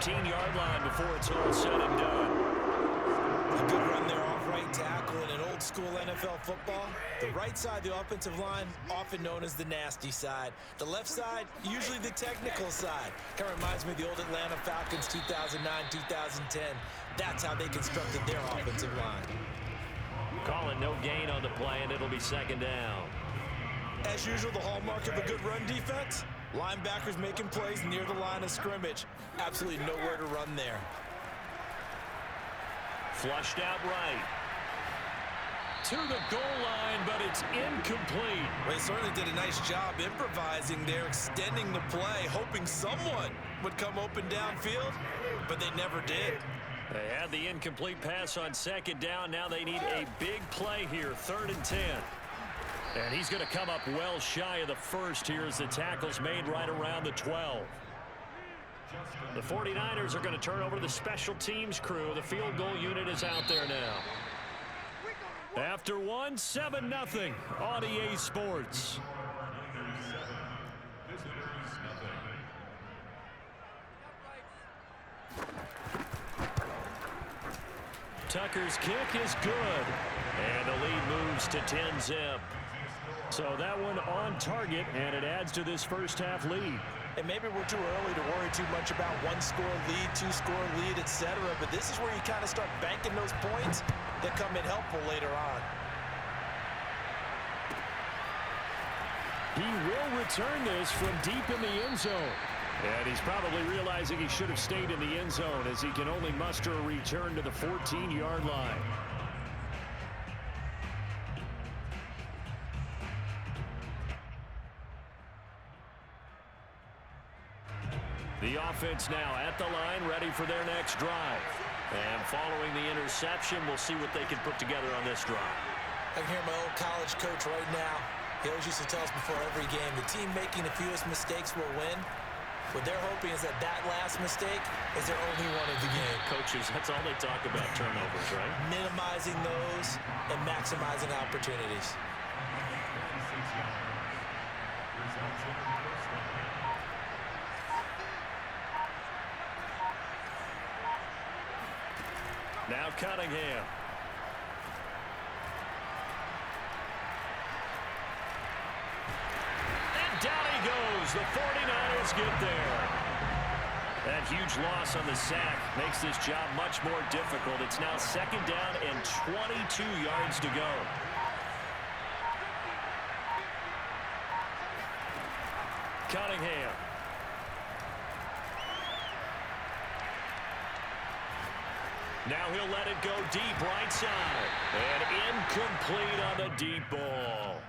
15-yard line before it's all said and done. A good run there off right tackle in an old-school NFL football. The right side of the offensive line, often known as the nasty side. The left side, usually the technical side. Kind of reminds me of the old Atlanta Falcons 2009-2010. That's how they constructed their offensive line. Calling no gain on the play, and it'll be second down. As usual, the hallmark of a good run defense, linebackers making plays near the line of scrimmage. Absolutely nowhere to run there. Flushed out right. To the goal line, but it's incomplete. They certainly did a nice job improvising there, extending the play, hoping someone would come open downfield, but they never did. They had the incomplete pass on second down. Now they need a big play here, 3rd and 10. And he's going to come up well shy of the first here as the tackle's made right around the 12. The 49ers are going to turn over to the special teams crew. The field goal unit is out there now. After one, 7-0 on EA Sports. Tucker's kick is good. And the lead moves to 10-zip. So that one on target, and it adds to this first half lead. And maybe we're too early to worry too much about one-score lead, two-score lead, etc. But this is where you kind of start banking those points that come in helpful later on. He will return this from deep in the end zone. And he's probably realizing he should have stayed in the end zone as he can only muster a return to the 14-yard line. The offense now at the line, ready for their next drive. And following the interception, we'll see what they can put together on this drive. I can hear my old college coach right now. He always used to tell us before every game, the team making the fewest mistakes will win. What they're hoping is that that last mistake is their only one of the game. Coaches, that's all they talk about, turnovers, right? Minimizing those and maximizing opportunities. Now Cunningham. And down he goes. The 49ers get there. That huge loss on the sack makes this job much more difficult. It's now second down and 22 yards to go. Cunningham. Now he'll let it go deep right side. And incomplete on the deep ball.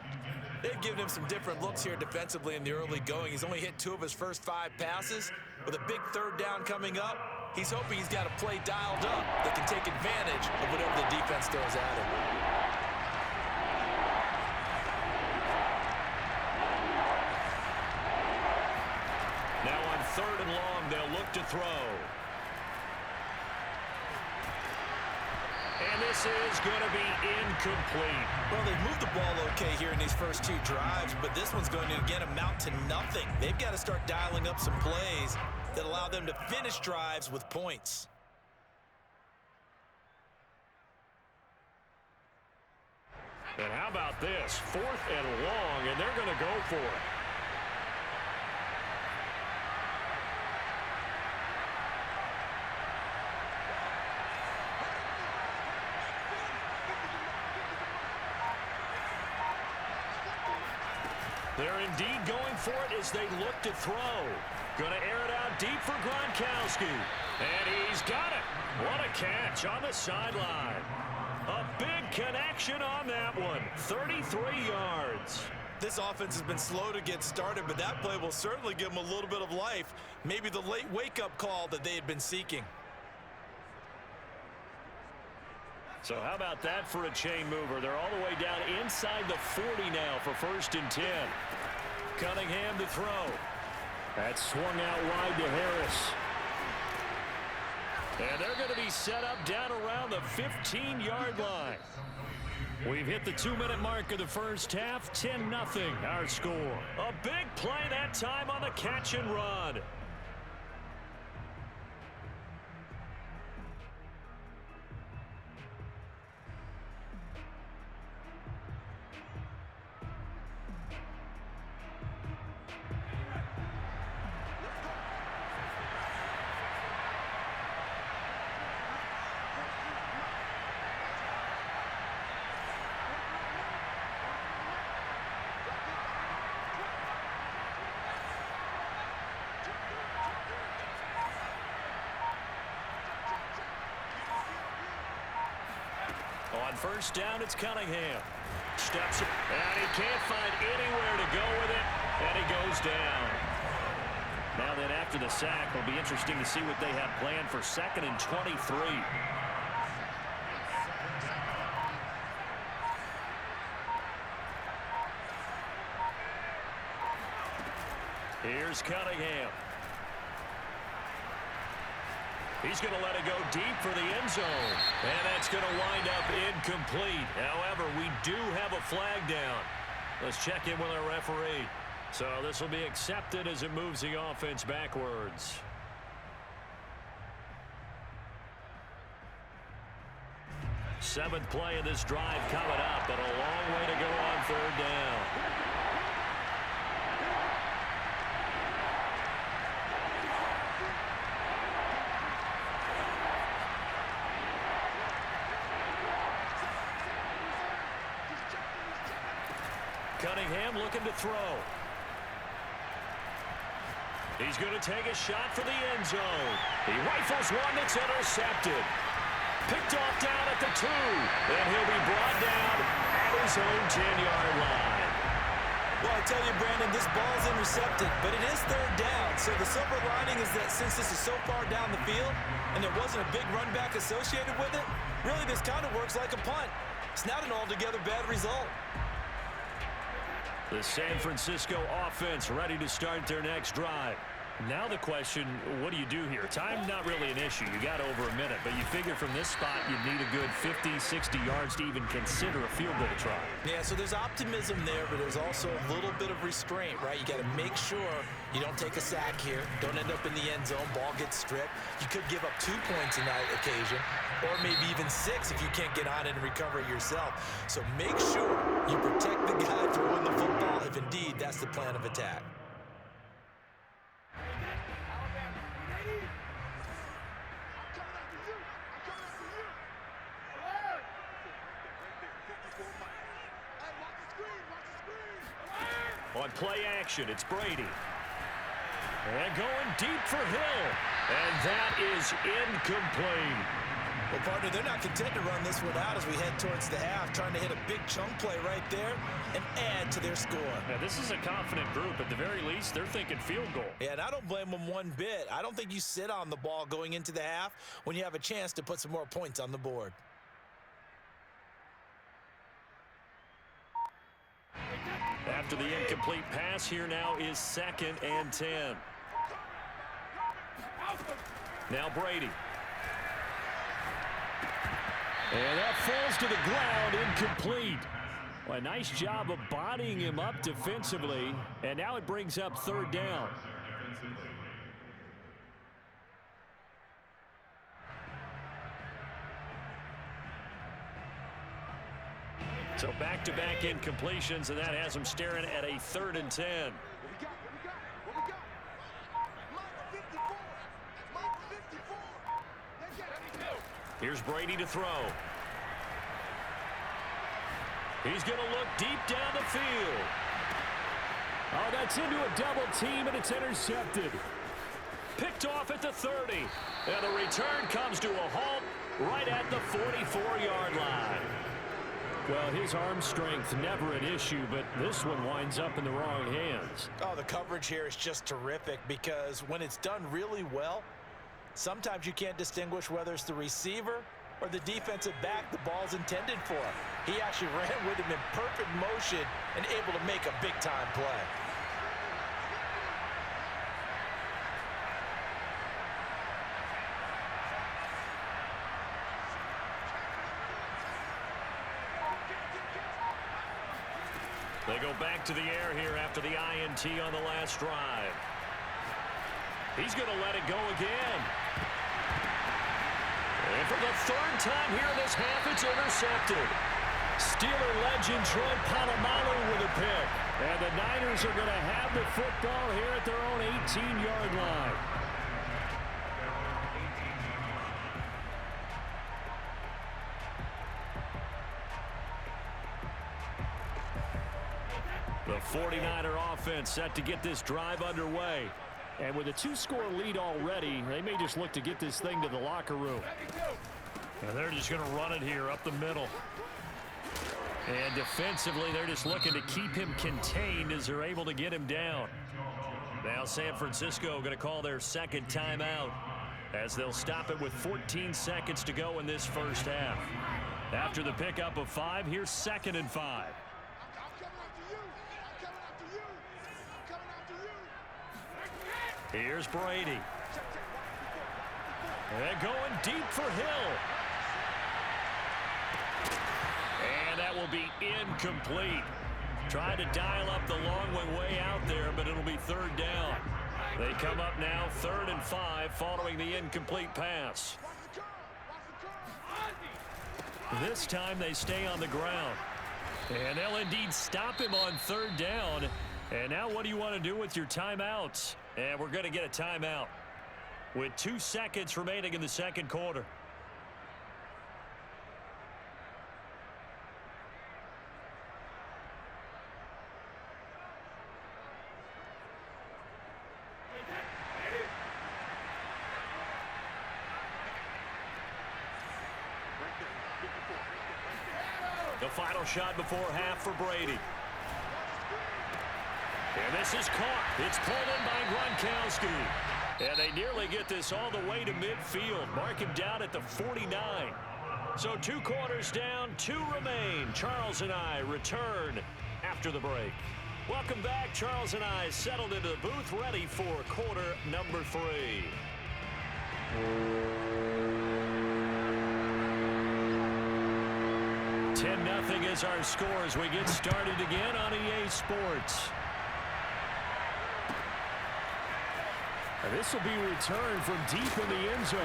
They've given him some different looks here defensively in the early going. He's only hit 2 of his first 5 passes. With a big 3rd down coming up, he's hoping he's got a play dialed up that can take advantage of whatever the defense throws at him. Now on 3rd and long, they'll look to throw. And this is going to be incomplete. Well, they've moved the ball okay here in these first 2 drives, but this one's going to, again, amount to nothing. They've got to start dialing up some plays that allow them to finish drives with points. And how about this? 4th and long, and they're going to go for it. They're indeed going for it as they look to throw. Going to air it out deep for Gronkowski. And he's got it. What a catch on the sideline. A big connection on that one. 33 yards. This offense has been slow to get started, but that play will certainly give them a little bit of life. Maybe the late wake-up call that they had been seeking. So how about that for a chain mover? They're all the way down inside the 40 now for 1st and 10. Cunningham to throw. That swung out wide to Harris. And they're going to be set up down around the 15-yard line. We've hit the 2-minute mark of the first half. 10-0 our score. A big play that time on the catch and run. On first down, it's Cunningham. Steps up, and he can't find anywhere to go with it, and he goes down. Now then, after the sack, it'll be interesting to see what they have planned for 2nd and 23. Here's Cunningham. He's going to let it go deep for the end zone. And that's going to wind up incomplete. However, we do have a flag down. Let's check in with our referee. So this will be accepted as it moves the offense backwards. Seventh play of this drive coming up, but a long way to go on 3rd down. Cunningham looking to throw. He's going to take a shot for the end zone. He rifles one that's intercepted. Picked off down at the 2. And he'll be brought down at his own 10-yard line. Well, I tell you, Brandon, this ball's intercepted, but it is 3rd down. So the silver lining is that since this is so far down the field and there wasn't a big run back associated with it, really this kind of works like a punt. It's not an altogether bad result. The San Francisco offense ready to start their next drive. Now the question, what do you do here? Time not really an issue. You got over a minute, but you figure from this spot you'd need a good 50, 60 yards to even consider a field goal try. Yeah, so there's optimism there, but there's also a little bit of restraint, right? You got to make sure you don't take a sack here. Don't end up in the end zone. Ball gets stripped. You could give up 2 points in that occasion, or maybe even 6 if you can't get on it and recover it yourself. So make sure you protect the guy throwing the football if indeed that's the plan of attack. On play action, it's Brady. And going deep for Hill. And that is incomplete. Well, partner, they're not content to run this one out as we head towards the half, trying to hit a big chunk play right there and add to their score. Now, this is a confident group. At the very least, they're thinking field goal. Yeah, and I don't blame them one bit. I don't think you sit on the ball going into the half when you have a chance to put some more points on the board. After the incomplete pass, here now is 2nd and 10. Now Brady. And that falls to the ground, incomplete. Well, a nice job of bodying him up defensively. And now it brings up 3rd down. So back-to-back incompletions, and that has them staring at a 3rd and 10. Here's Brady to throw. He's going to look deep down the field. Oh, that's into a double team, and it's intercepted. Picked off at the 30. And the return comes to a halt right at the 44-yard line. Well, his arm strength never an issue, but this one winds up in the wrong hands. Oh, the coverage here is just terrific because when it's done really well, sometimes you can't distinguish whether it's the receiver or the defensive back the ball's intended for. He actually ran with him in perfect motion and able to make a big-time play. They go back to the air here after the INT on the last drive. He's going to let it go again. And for the 3rd time here in this half, it's intercepted. Steeler legend Troy Polamalu with a pick. And the Niners are going to have the football here at their own 18-yard line. The 49er offense set to get this drive underway. And with a 2-score lead already, they may just look to get this thing to the locker room. And they're just going to run it here up the middle. And defensively, they're just looking to keep him contained as they're able to get him down. Now San Francisco going to call their second timeout as they'll stop it with 14 seconds to go in this first half. After the pickup of 5, here's 2nd and 5. Here's Brady. And going deep for Hill. And that will be incomplete. Trying to dial up the long way out there, but it'll be 3rd down. They come up now 3rd and 5 following the incomplete pass. This time they stay on the ground. And they'll indeed stop him on 3rd down. And now what do you want to do with your timeouts? And we're going to get a timeout with 2 seconds remaining in the second quarter. The final shot before half for Brady. And this is caught. It's pulled in by Gronkowski. And they nearly get this all the way to midfield. Mark him down at the 49. So 2 quarters down, 2 remain. Charles and I return after the break. Welcome back. Charles and I settled into the booth, ready for quarter number 3. 10-0 is our score as we get started again on EA Sports. And this will be returned from deep in the end zone.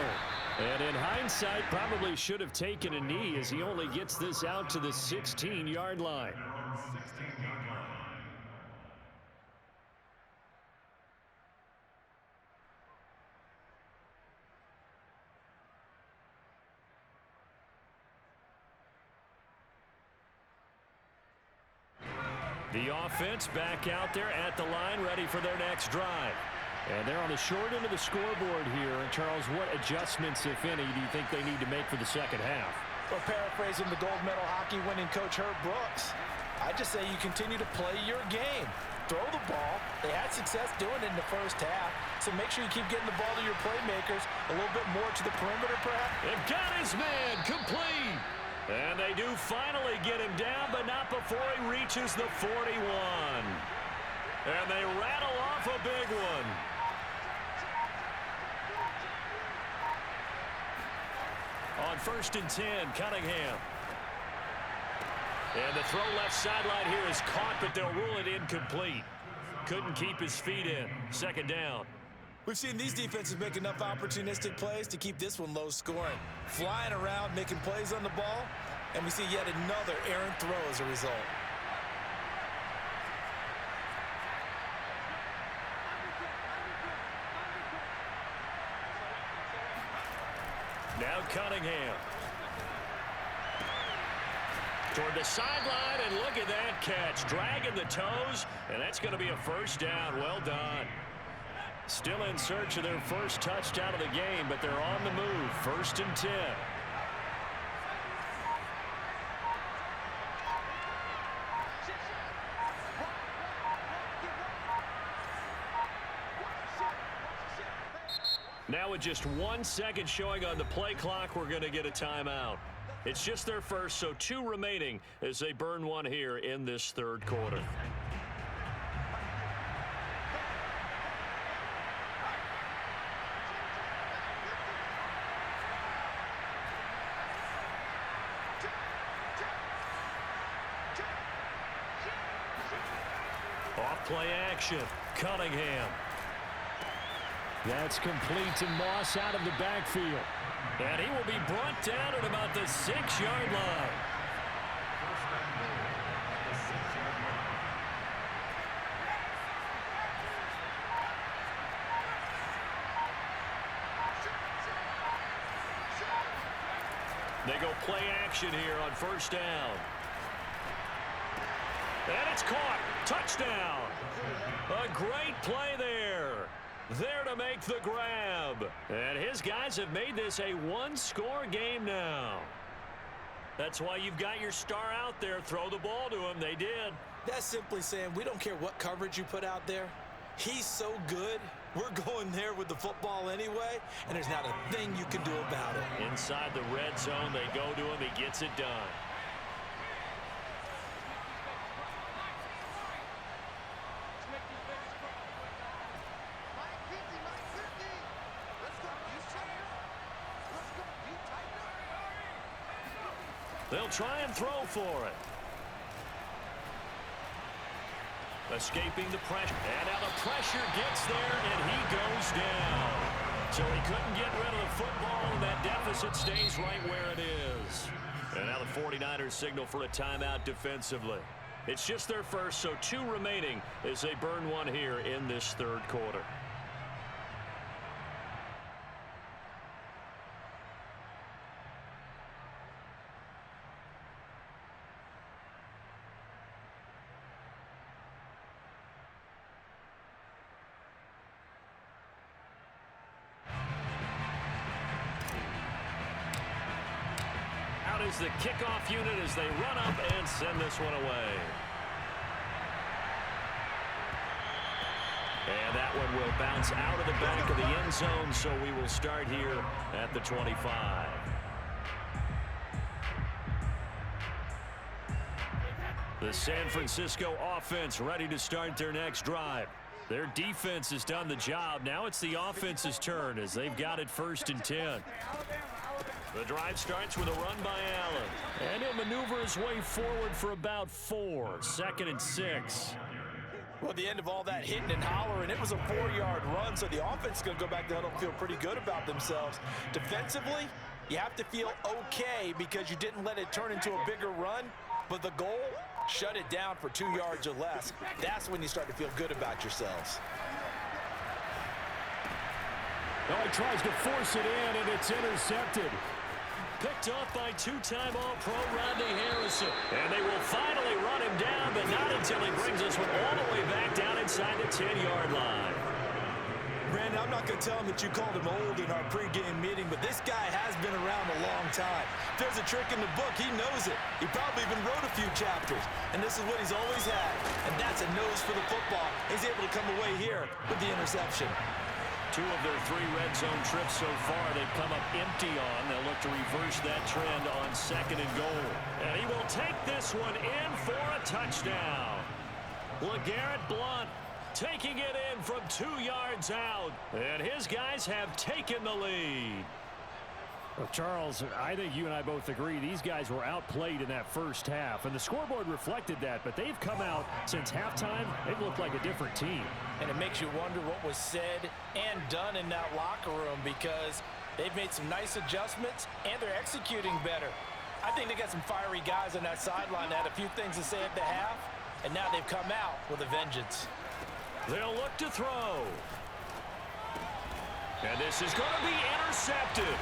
And in hindsight, probably should have taken a knee as he only gets this out to the 16-yard line. The offense back out there at the line, ready for their next drive. And they're on the short end of the scoreboard here. And Charles, what adjustments, if any, do you think they need to make for the second half? Well, paraphrasing the gold medal hockey winning coach Herb Brooks, I just say you continue to play your game. Throw the ball. They had success doing it in the first half, so make sure you keep getting the ball to your playmakers a little bit more to the perimeter, perhaps. They've got his man complete. And they do finally get him down, but not before he reaches the 41. And they rattle off a big one. On 1st and 10, Cunningham. And the throw left sideline here is caught, but they'll rule it incomplete. Couldn't keep his feet in. 2nd down. We've seen these defenses make enough opportunistic plays to keep this one low scoring. Flying around, making plays on the ball, and we see yet another errant throw as a result. Now Cunningham. Toward the sideline, and look at that catch. Dragging the toes, and that's going to be a 1st down. Well done. Still in search of their first touchdown of the game, but they're on the move. 1st and 10. Now with just 1 second showing on the play clock, we're going to get a timeout. It's just their first, so 2 remaining as they burn one here in this 3rd quarter. Off play action, Cunningham. That's complete to Moss out of the backfield. And he will be brought down at about the 6-yard line. They go play action here on 1st down. And it's caught. Touchdown. A great play there. There to make the grab. And his guys have made this a one-score game now. That's why you've got your star out there. Throw the ball to him. They did. That's simply saying we don't care what coverage you put out there. He's so good, we're going there with the football anyway, and there's not a thing you can do about it. Inside the red zone, they go to him. He gets it done. They'll try and throw for it. Escaping the pressure. And now the pressure gets there, and he goes down. So he couldn't get rid of the football, and that deficit stays right where it is. And now the 49ers signal for a timeout defensively. It's just their first, so 2 remaining as they burn one here in this third quarter. Is the kickoff unit as they run up and send this one away. And that one will bounce out of the back of the end zone, so we will start here at the 25. The San Francisco offense ready to start their next drive. Their defense has done the job. Now it's the offense's turn as they've got it 1st and 10. The drive starts with a run by Allen. And he'll maneuver his way forward for about 4. 2nd and 6. Well, at the end of all that hitting and hollering, it was a 4-yard run, so the offense is going to go back to huddle and feel pretty good about themselves. Defensively, you have to feel okay because you didn't let it turn into a bigger run, but the goal, shut it down for 2 yards or less. That's when you start to feel good about yourselves. Oh, he tries to force it in, and it's intercepted. Picked off by 2-time All-Pro Rodney Harrison. And they will finally run him down, but not until he brings this one all the way back down inside the 10-yard line. Brandon, I'm not going to tell him that you called him old in our pregame meeting, but this guy has been around a long time. If there's a trick in the book, he knows it. He probably even wrote a few chapters, and this is what he's always had, and that's a nose for the football. He's able to come away here with the interception. 2 of their 3 red zone trips so far they've come up empty on. They'll look to reverse that trend on 2nd and goal. And he will take this one in for a touchdown. LeGarrette Blount taking it in from 2 yards out. And his guys have taken the lead. Well, Charles, I think you and I both agree these guys were outplayed in that first half, and the scoreboard reflected that, but they've come out since halftime. They've looked like a different team. And it makes you wonder what was said and done in that locker room because they've made some nice adjustments and they're executing better. I think they got some fiery guys on that sideline that had a few things to say at the half, and now they've come out with a vengeance. They'll look to throw. And this is going to be intercepted.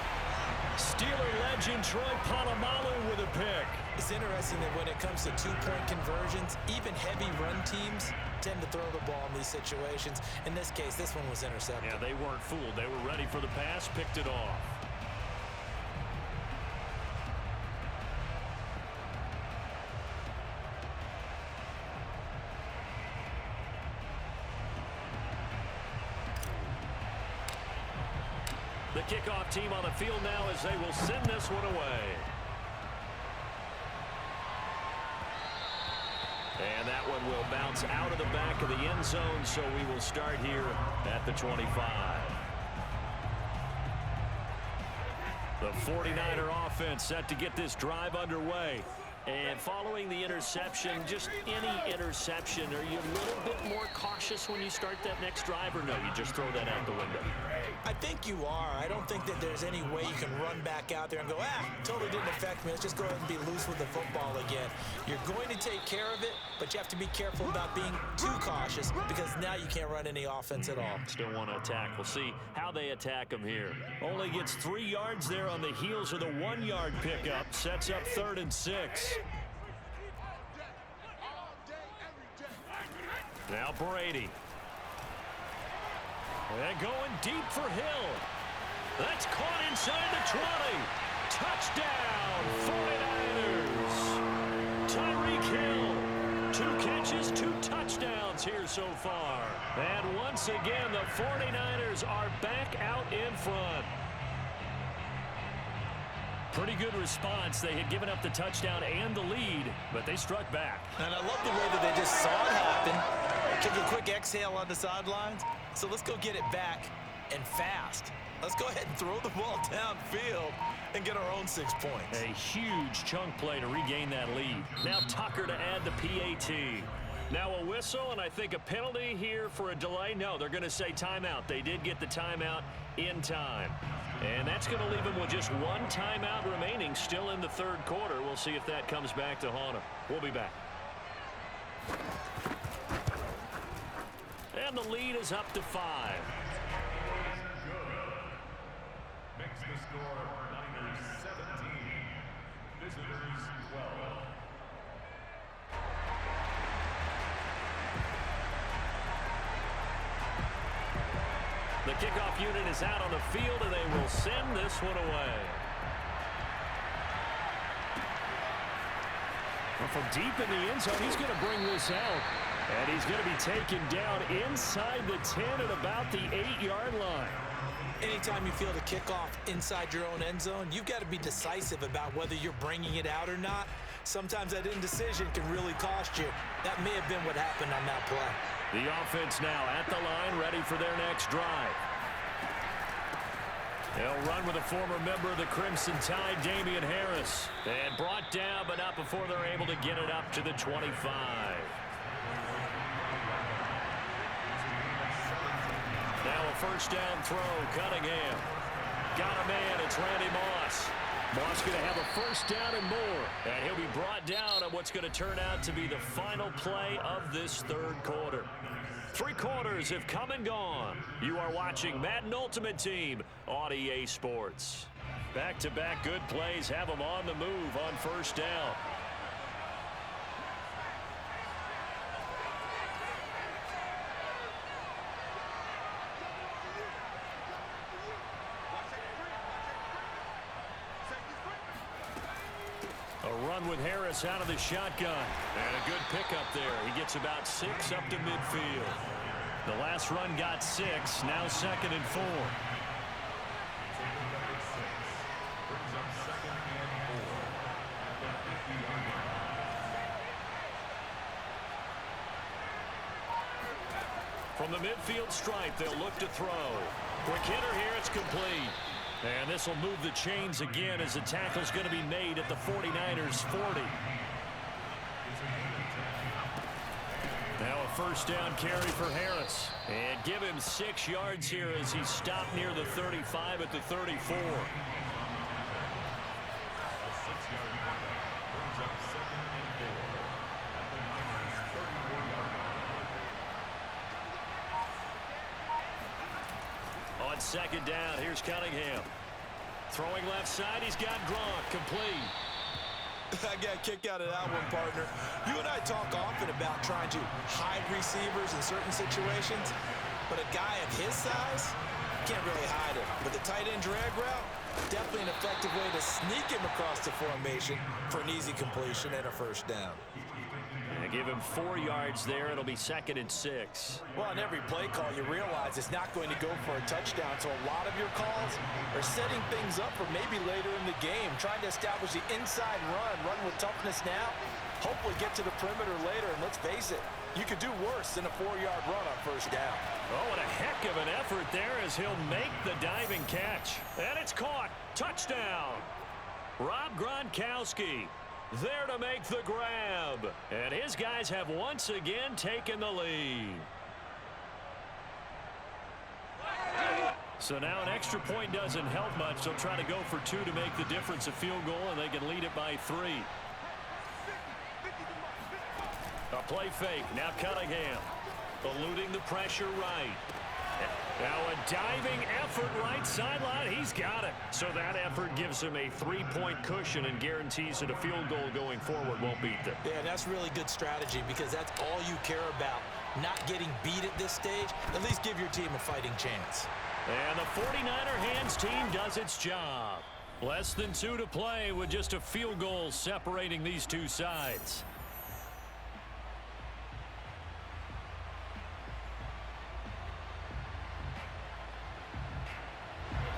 Steeler legend Troy Polamalu with a pick. It's interesting that when it comes to 2-point conversions, even heavy run teams tend to throw the ball in these situations. In this case, this one was intercepted. Yeah, they weren't fooled. They were ready for the pass, picked it off. The kickoff team on the field now as they will send this one away. And that one will bounce out of the back of the end zone, so we will start here at the 25. The 49er offense set to get this drive underway. And following the interception, just any interception, are you a little bit more cautious when you start that next drive, or no, you just throw that out the window? I think you are. I don't think that there's any way you can run back out there and go, totally didn't affect me. Let's just go ahead and be loose with the football again. You're going to take care of it, but you have to be careful about being too cautious because now you can't run any offense at all. Still want to attack. We'll see how they attack him here. Only gets 3 yards there on the heels of the 1-yard pickup. Sets up 3rd and 6. Now Brady. And going deep for Hill. That's caught inside the 20. Touchdown, 49ers. Tyreek Hill. 2 catches, 2 touchdowns here so far. And once again, the 49ers are back out in front. Pretty good response. They had given up the touchdown and the lead, but they struck back. And I love the way that they just saw it happen. Took a quick exhale on the sidelines. So let's go get it back and fast. Let's go ahead and throw the ball downfield and get our own 6 points. A huge chunk play to regain that lead. Now Tucker to add the PAT. Now a whistle, and I think a penalty here for a delay. No, they're going to say timeout. They did get the timeout in time. And that's going to leave them with just 1 timeout remaining still in the 3rd quarter. We'll see if that comes back to haunt them. We'll be back. And the lead is up to 5. Makes the score Niners 17, visitors 12. The kickoff unit is out on the field, and they will send this one away. Well, from deep in the end zone, he's going to bring this out. And he's going to be taken down inside the 10 at about the 8-yard line. Anytime you field a kickoff inside your own end zone, you've got to be decisive about whether you're bringing it out or not. Sometimes that indecision can really cost you. That may have been what happened on that play. The offense now at the line, ready for their next drive. They'll run with a former member of the Crimson Tide, Damian Harris. And brought down, but not before they're able to get it up to the 25. Now a first down throw, Cunningham. Got a man, it's Randy Moss. Moss going to have a first down and more. And he'll be brought down on what's going to turn out to be the final play of this 3rd quarter. 3 quarters have come and gone. You are watching Madden Ultimate Team on EA Sports. Back-to-back good plays have them on the move on first down. A run with Harris out of the shotgun. And a good pickup there. He gets about 6 up to midfield. The last run got 6. Now 2nd and 4. From the midfield stripe, they'll look to throw. Quick hitter here, it's complete. And this will move the chains again as the tackle's going to be made at the 49ers 40. Now a first down carry for Harris. And give him 6 yards here as he stopped near the 35 at the 34. On 2nd down, here's Cunningham. Throwing left side, he's got Gronk, complete. I got a kick out of that one, partner. You and I talk often about trying to hide receivers in certain situations, but a guy of his size can't really hide him. But the tight end drag route, definitely an effective way to sneak him across the formation for an easy completion and a first down. And give him 4 yards there. It'll be 2nd and 6. Well, on every play call, you realize it's not going to go for a touchdown, so a lot of your calls are setting things up for maybe later in the game, trying to establish the inside run with toughness now, hopefully get to the perimeter later, and let's face it, you could do worse than a 4-yard run on first down. Oh, and a heck of an effort there as he'll make the diving catch. And it's caught. Touchdown. Rob Gronkowski there to make the grab. And his guys have once again taken the lead. So now an extra point doesn't help much. They'll try to go for 2 to make the difference a field goal, and they can lead it by 3. A play fake. Now Cunningham eluding the pressure right. Now a diving effort right sideline. He's got it. So that effort gives him a 3-point cushion and guarantees that a field goal going forward won't beat them. Yeah, that's really good strategy because that's all you care about not getting beat at this stage, at least give your team a fighting chance. And the 49er hands team does its job. Less than 2 to play with just a field goal separating these two sides.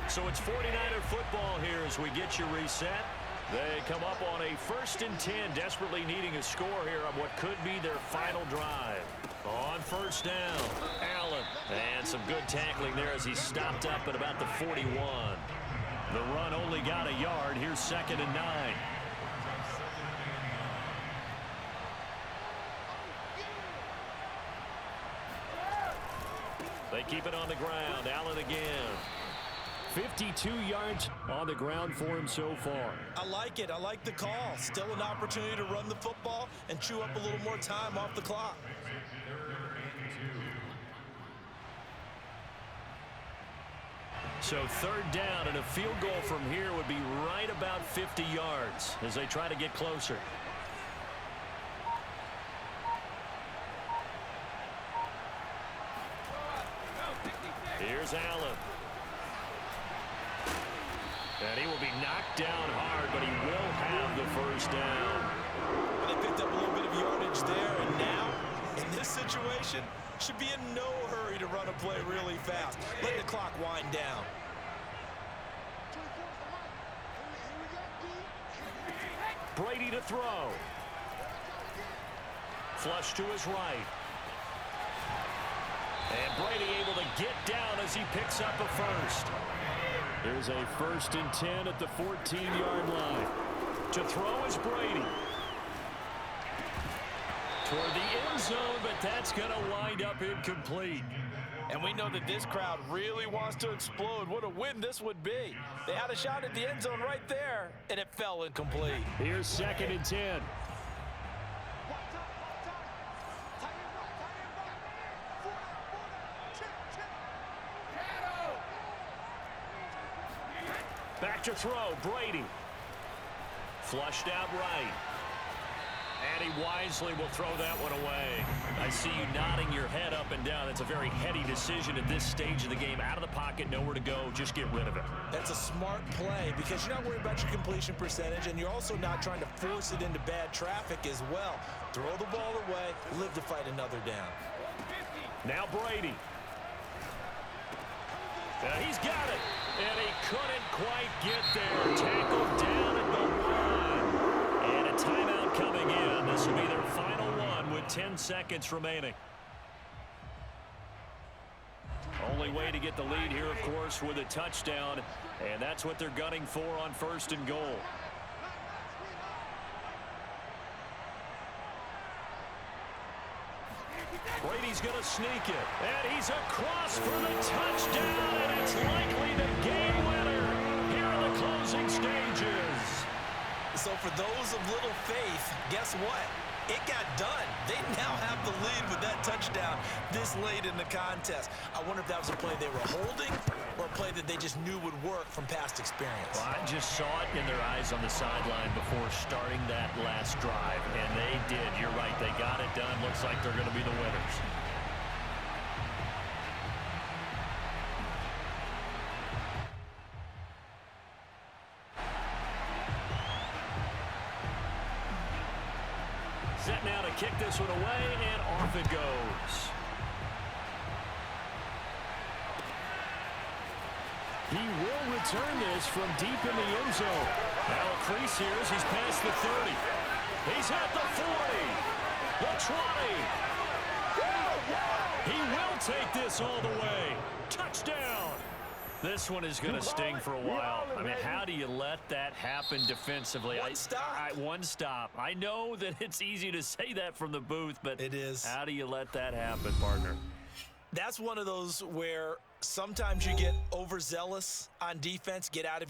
So it's 49er football here as we get you reset. They come up on a 1st and 10, desperately needing a score here on what could be their final drive. On 1st down, Allen. And some good tackling there as he stopped up at about the 41. The run only got a yard. Here's 2nd and 9. They keep it on the ground. Allen again. 52 yards on the ground for him so far. I like it. I like the call. Still an opportunity to run the football and chew up a little more time off the clock. So 3rd down, and a field goal from here would be right about 50 yards as they try to get closer. Here's Allen. And he will be knocked down hard, but he will have the 1st down. They picked up a little bit of yardage there, and now, in this situation, should be in no hurry to run a play really fast. Let the clock wind down. Brady to throw. Flush to his right. And Brady able to get down as he picks up a 1st. There's a 1st and 10 at the 14-yard line. To throw is Brady. Toward the end zone, but that's going to wind up incomplete. And we know that this crowd really wants to explode. What a win this would be. They had a shot at the end zone right there, and it fell incomplete. Here's 2nd and 10. Back to throw, Brady. Flushed out right. And he wisely will throw that one away. I see you nodding your head up and down. That's a very heady decision at this stage of the game. Out of the pocket, nowhere to go. Just get rid of it. That's a smart play because you're not worried about your completion percentage, and you're also not trying to force it into bad traffic as well. Throw the ball away, live to fight another down. Now Brady. He's got it. And he couldn't quite get there. Tackled down at the 1. And a timeout coming in. This will be their final one with 10 seconds remaining. Only way to get the lead here, of course, with a touchdown. And that's what they're gunning for on 1st and goal. Brady's going to sneak it. And he's across for the touchdown. And it's likely the game winner here in the closing stages. So for those of little faith, guess what? It got done. They now have the lead with that touchdown this late in the contest. I wonder if that was a play they were holding or a play that they just knew would work from past experience. Well, I just saw it in their eyes on the sideline before starting that last drive, and they did. You're right. They got it done. Looks like they're going to be the winners. Set now to kick this one away, and off it goes. He will return this from deep in the end zone. Now a crease here as he's past the 30. He's at the 40. The 20. He will take this all the way. Touchdown. This one is going to sting for a while. I mean, how do you let that happen defensively? One stop. One stop. I know that it's easy to say that from the booth, but it is. How do you let that happen, partner? That's one of those where sometimes you get overzealous on defense, get out of